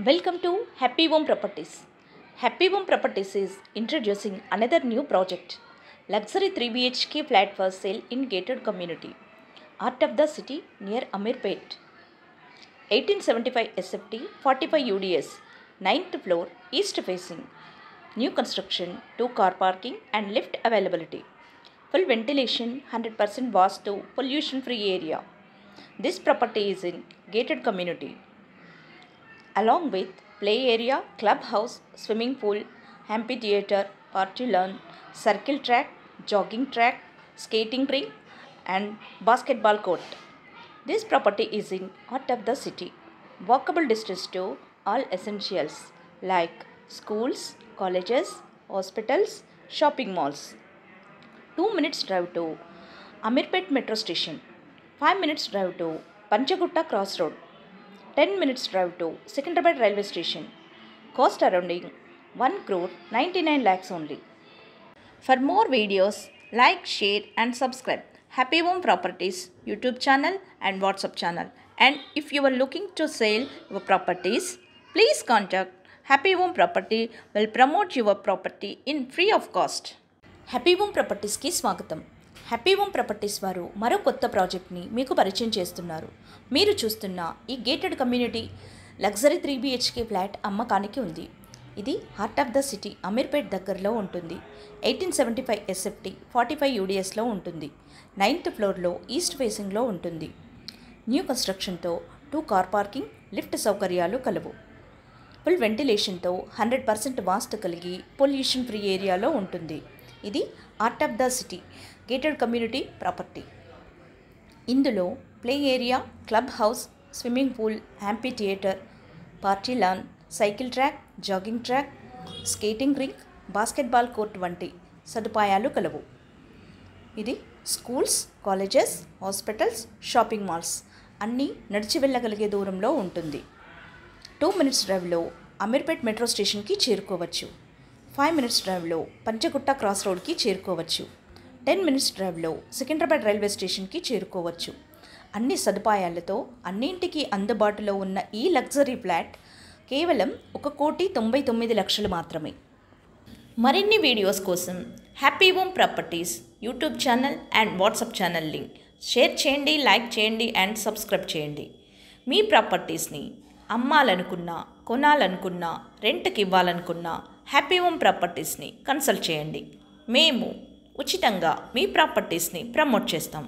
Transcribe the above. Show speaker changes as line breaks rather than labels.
Welcome to Happy Home Properties. Happy Home Properties is introducing another new project, luxury 3 BHK flat for sale in gated community, Heart of the City near Amirpet. 1875 SFT, 45 UDS, 9th floor, east facing. New construction, 2 car parking and lift availability. Full ventilation, 100% vastu, pollution free area. This property is in gated community, along with play area, clubhouse, swimming pool, amphitheatre, party lawn, circle track, jogging track, skating rink and basketball court. This property is in heart of the city. Walkable distance to all essentials like schools, colleges, hospitals, shopping malls. 2 minutes drive to Amirpet metro station. 5 minutes drive to Panchagutta crossroad. 10 minutes drive to Secunderabad railway station. Cost surrounding 1 crore 99 lakhs only. For more videos, like, share and subscribe Happy Home Properties YouTube channel and WhatsApp channel. And if you are looking to sell your properties, please contact Happy Home Property will promote your property in free of cost. Happy home ప్రాపర్టీస్కి స్వాగతం. Happy home properties వారు మరో కొత్త ప్రాజెక్ట్ని మీకు పరిచయం చేస్తున్నారు. మీరు చూస్తున్న ఈ gated community luxury 3 BHK flat అమ్మకానికి ఉంది. ఇది heart of the city Ameerpet దగ్గరలో ఉంటుంది. 1875 SFT 45 UDSలో ఉంటుంది. 9th ఫ్లోర్లో ఈస్ట్ ఫేసింగ్లో ఉంటుంది. న్యూ కన్స్ట్రక్షన్తో 2 కార్ పార్కింగ్, లిఫ్ట్ సౌకర్యాలు కలవు. ఫుల్ వెంటిలేషన్తో 100% వాస్తు కలిగి పొల్యూషన్ ఫ్రీ ఏరియాలో ఉంటుంది. ఇది heart of the city gated community property. ఇందులో play area, club house, swimming pool, amphitheatre, party lawn, cycle track, jogging track, skating rink, basketball court వంటి సదుపాయాలు కలవు. ఇది schools, colleges, hospitals, shopping malls అన్నీ నడిచి వెళ్ళగలిగే దూరంలో ఉంటుంది. 2 minutes డ్రైవ్లో అమీర్పేట్ మెట్రో స్టేషన్కి చేరుకోవచ్చు. 5 minutes డ్రైవ్లో పంచగుట్ట క్రాస్ రోడ్కి చేరుకోవచ్చు. 10 minutes డ్రైవ్లో సికింద్రాబాద్ రైల్వే స్టేషన్కి చేరుకోవచ్చు. అన్ని సదుపాయాలతో అన్నింటికీ అందుబాటులో ఉన్న ఈ లగ్జరీ ఫ్లాట్ కేవలం 1,99,00,000 మాత్రమే. మరిన్ని వీడియోస్ కోసం happy home properties YouTube channel and WhatsApp channel link share చేయండి, లైక్ చేయండి అండ్ సబ్స్క్రైబ్ చేయండి. మీ ప్రాపర్టీస్ని అమ్మాలనుకున్నా, కొనాలనుకున్నా, రెంట్కి ఇవ్వాలనుకున్నా హ్యాపీ హోమ్ ప్రాపర్టీస్ని కన్సల్ట్ చేయండి. మేము ఉచితంగా మీ ప్రాపర్టీస్ని ప్రమోట్ చేస్తాం.